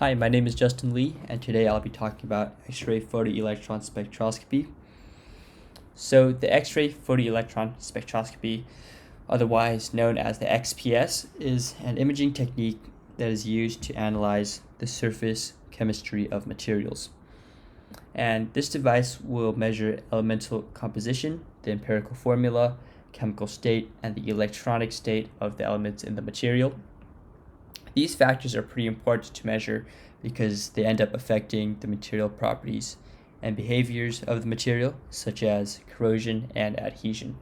Hi, my name is Justin Lee, and today I'll be talking about X-ray photoelectron spectroscopy. So the X-ray photoelectron spectroscopy, otherwise known as the XPS, is an imaging technique that is used to analyze the surface chemistry of materials. And this device will measure elemental composition, the empirical formula, chemical state, and the electronic state of the elements in the material. These factors are pretty important to measure because they end up affecting the material properties and behaviors of the material, such as corrosion and adhesion.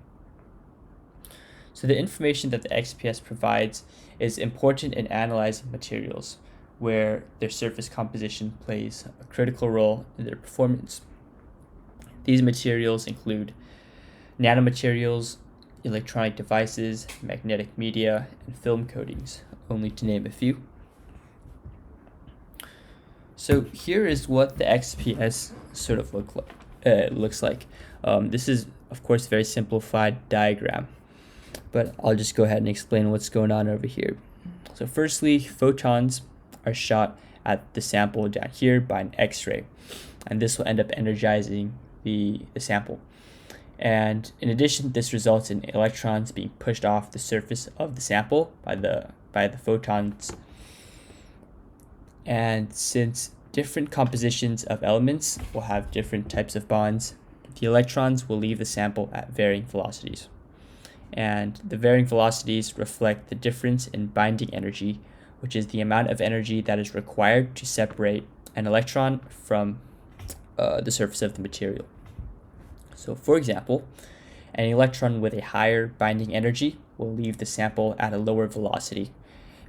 So the information that the XPS provides is important in analyzing materials, where their surface composition plays a critical role in their performance. These materials include nanomaterials, electronic devices, magnetic media, and film coatings, only to name a few. So here is what the XPS sort of looks like. This is, of course, a very simplified diagram, but I'll just go ahead and explain what's going on over here. So firstly, photons are shot at the sample down here by an X-ray, and this will end up energizing the sample. And in addition, this results in electrons being pushed off the surface of the sample by the photons. And since different compositions of elements will have different types of bonds, the electrons will leave the sample at varying velocities. And the varying velocities reflect the difference in binding energy, which is the amount of energy that is required to separate an electron from the surface of the material. So for example, an electron with a higher binding energy will leave the sample at a lower velocity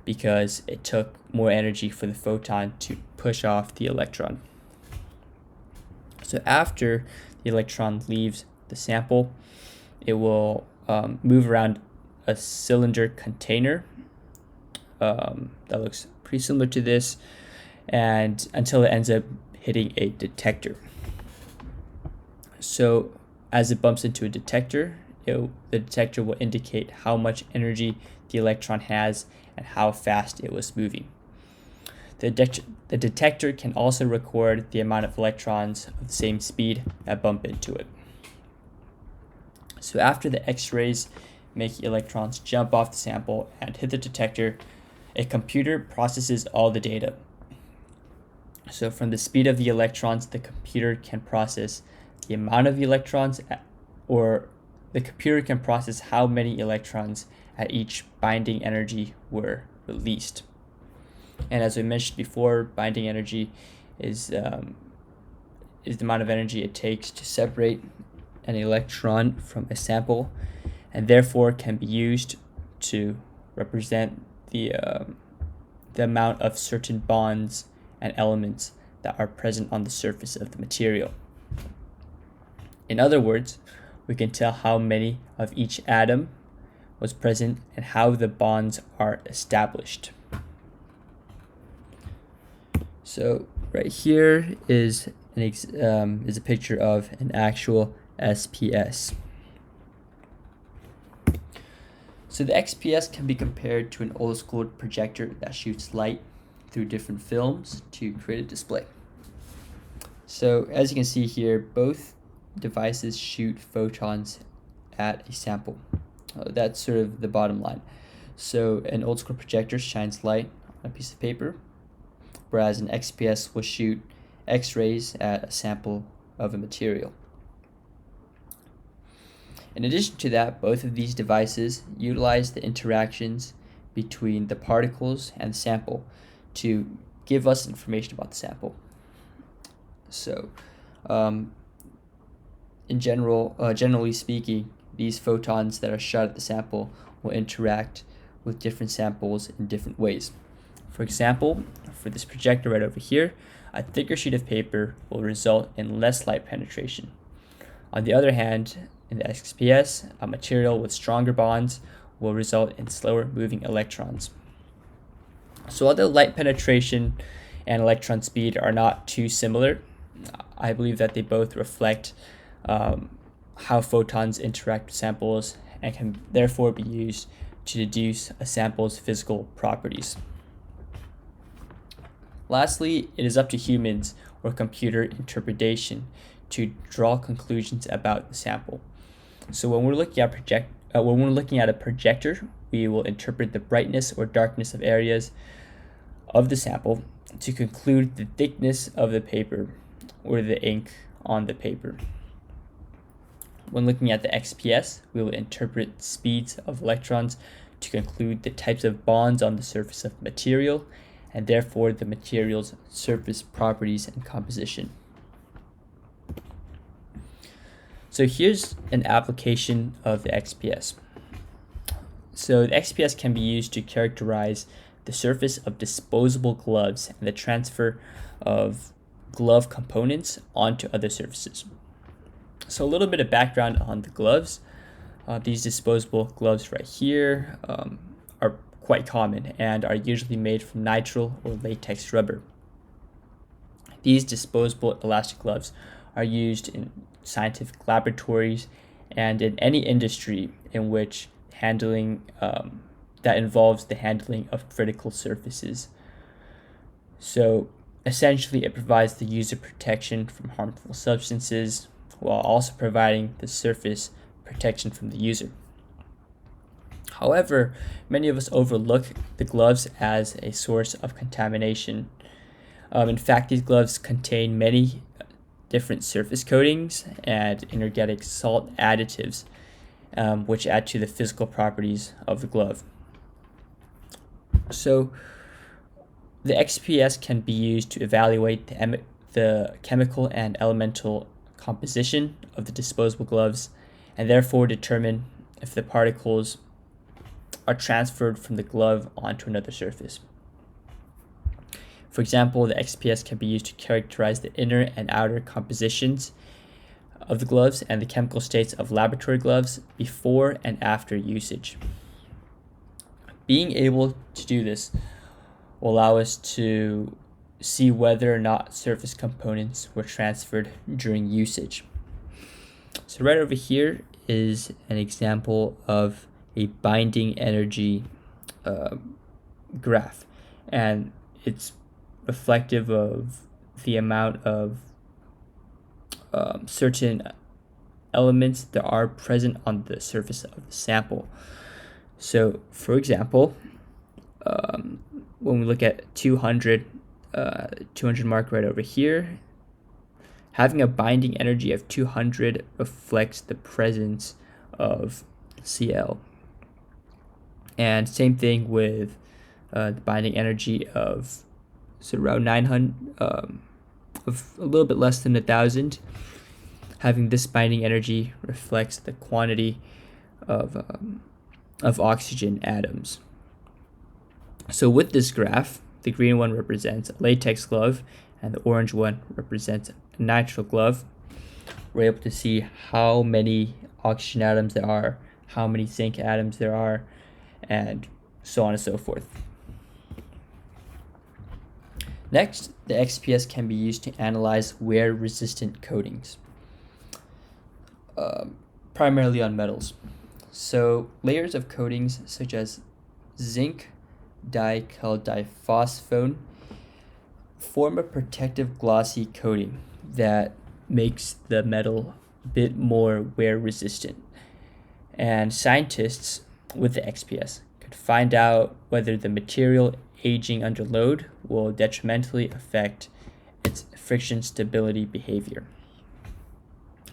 because it took more energy for the photon to push off the electron. So after the electron leaves the sample, it will move around a cylinder container that looks pretty similar to this, and until it ends up hitting a detector. So as it bumps into a detector, the detector will indicate how much energy the electron has and how fast it was moving. The detector can also record the amount of electrons of the same speed that bump into it. So after the X-rays make electrons jump off the sample and hit the detector, a computer processes all the data. So from the speed of the electrons, the computer can process the amount of electrons, or the computer can process how many electrons at each binding energy were released. And as we mentioned before, binding energy is the amount of energy it takes to separate an electron from a sample, and therefore can be used to represent the amount of certain bonds and elements that are present on the surface of the material. In other words, we can tell how many of each atom was present and how the bonds are established. So right here is a picture of an actual SPS. So the XPS can be compared to an old school projector that shoots light through different films to create a display. So as you can see here, both devices shoot photons at a sample. That's sort of the bottom line. So an old school projector shines light on a piece of paper, whereas an XPS will shoot X-rays at a sample of a material. In addition to that, both of these devices utilize the interactions between the particles and the sample to give us information about the sample. So generally speaking, these photons that are shot at the sample will interact with different samples in different ways. For example, for this projector right over here, a thicker sheet of paper will result in less light penetration. On the other hand, in the XPS, a material with stronger bonds will result in slower moving electrons. So although light penetration and electron speed are not too similar, I believe that they both reflect how photons interact with samples and can therefore be used to deduce a sample's physical properties. Lastly, it is up to humans or computer interpretation to draw conclusions about the sample. So when we're looking at a projector, we will interpret the brightness or darkness of areas of the sample to conclude the thickness of the paper or the ink on the paper. When looking at the XPS, we will interpret speeds of electrons to conclude the types of bonds on the surface of the material and therefore the material's surface properties and composition. So here's an application of the XPS. So the XPS can be used to characterize the surface of disposable gloves and the transfer of glove components onto other surfaces. So a little bit of background on the gloves. These disposable gloves right here are quite common and are usually made from nitrile or latex rubber. These disposable elastic gloves are used in scientific laboratories and in any industry in which that involves the handling of critical surfaces. So essentially, it provides the user protection from harmful substances while also providing the surface protection from the user. However, many of us overlook the gloves as a source of contamination. In fact, these gloves contain many different surface coatings and inorganic salt additives, which add to the physical properties of the glove. So the XPS can be used to evaluate the chemical and elemental composition of the disposable gloves and therefore determine if the particles are transferred from the glove onto another surface. For example, the XPS can be used to characterize the inner and outer compositions of the gloves and the chemical states of laboratory gloves before and after usage. Being able to do this will allow us to see whether or not surface components were transferred during usage. So right over here is an example of a binding energy graph, and it's reflective of the amount of certain elements that are present on the surface of the sample. So for example, when we look at 200 mark right over here, having a binding energy of 200 reflects the presence of Cl. And same thing with the binding energy of around 900, of a little bit less than 1,000. Having this binding energy reflects the quantity of oxygen atoms. So with this graph, the green one represents a latex glove and the orange one represents a nitrile glove. We're able to see how many oxygen atoms there are, how many zinc atoms there are, and so on and so forth. Next, the XPS can be used to analyze wear-resistant coatings, primarily on metals. So layers of coatings such as zinc diphosphone form a protective glossy coating that makes the metal a bit more wear resistant. And scientists with the XPS could find out whether the material aging under load will detrimentally affect its friction stability behavior.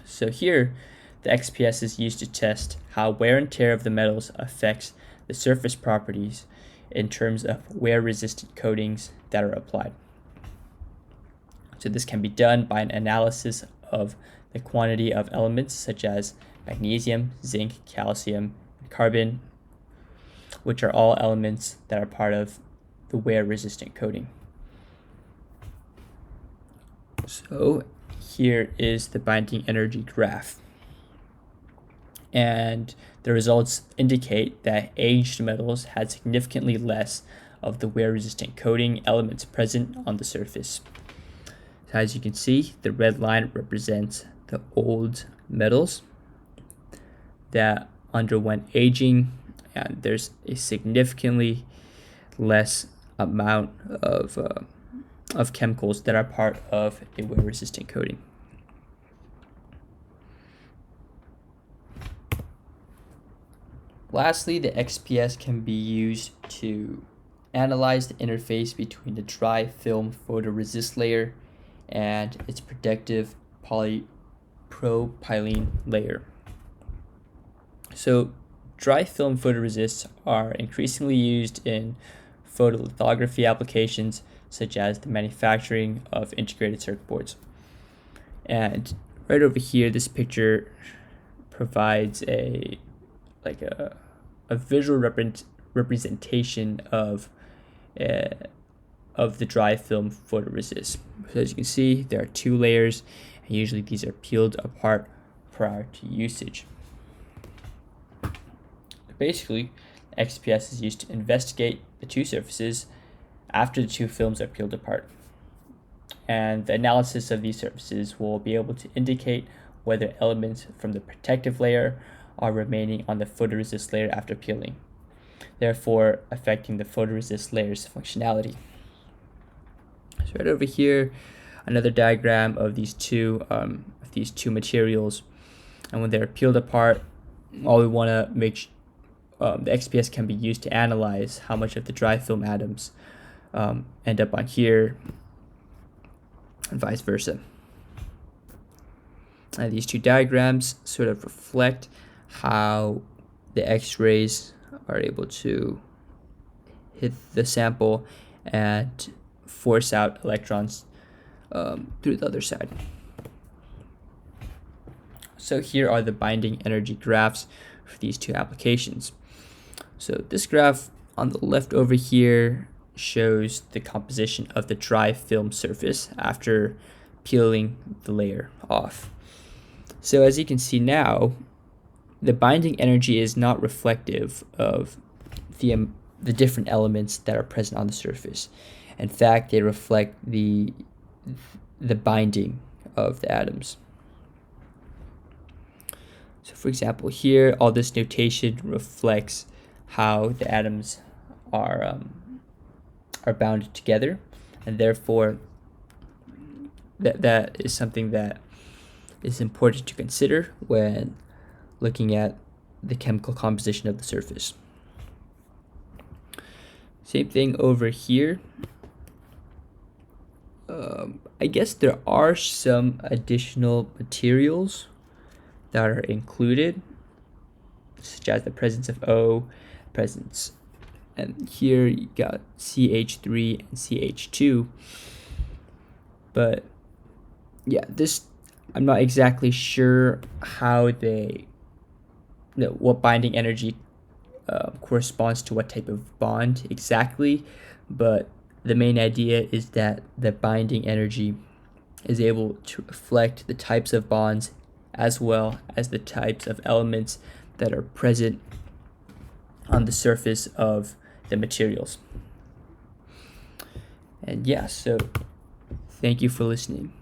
So here, the XPS is used to test how wear and tear of the metals affects the surface properties in terms of wear-resistant coatings that are applied. So this can be done by an analysis of the quantity of elements such as magnesium, zinc, calcium, and carbon, which are all elements that are part of the wear-resistant coating. So here is the binding energy graph. And the results indicate that aged metals had significantly less of the wear-resistant coating elements present on the surface. So as you can see, the red line represents the old metals that underwent aging, and there's a significantly less amount of of chemicals that are part of a wear-resistant coating. Lastly, the XPS can be used to analyze the interface between the dry film photoresist layer and its protective polypropylene layer. So dry film photoresists are increasingly used in photolithography applications, such as the manufacturing of integrated circuit boards. And right over here, this picture provides a visual representation of the dry film photoresist. So as you can see, there are two layers, and usually these are peeled apart prior to usage. Basically, XPS is used to investigate the two surfaces after the two films are peeled apart. And the analysis of these surfaces will be able to indicate whether elements from the protective layer are remaining on the photoresist layer after peeling, therefore affecting the photoresist layer's functionality. So right over here, another diagram of these two materials, and when they're peeled apart, all we want to make the XPS can be used to analyze how much of the dry film atoms end up on here, and vice versa. And these two diagrams sort of reflect how the X-rays are able to hit the sample and force out electrons through the other side. So here are the binding energy graphs for these two applications. So this graph on the left over here shows the composition of the dry film surface after peeling the layer off. So as you can see now, the binding energy is not reflective of the different elements that are present on the surface. In fact, they reflect the binding of the atoms. So for example, here, all this notation reflects how the atoms are bound together, and therefore that is something that is important to consider when looking at the chemical composition of the surface. Same thing over here. I guess there are some additional materials that are included, such as the presence of O, and here you got CH3 and CH2. But yeah, I'm not exactly sure how what binding energy corresponds to what type of bond exactly, but the main idea is that the binding energy is able to reflect the types of bonds as well as the types of elements that are present on the surface of the materials. And yeah, so thank you for listening.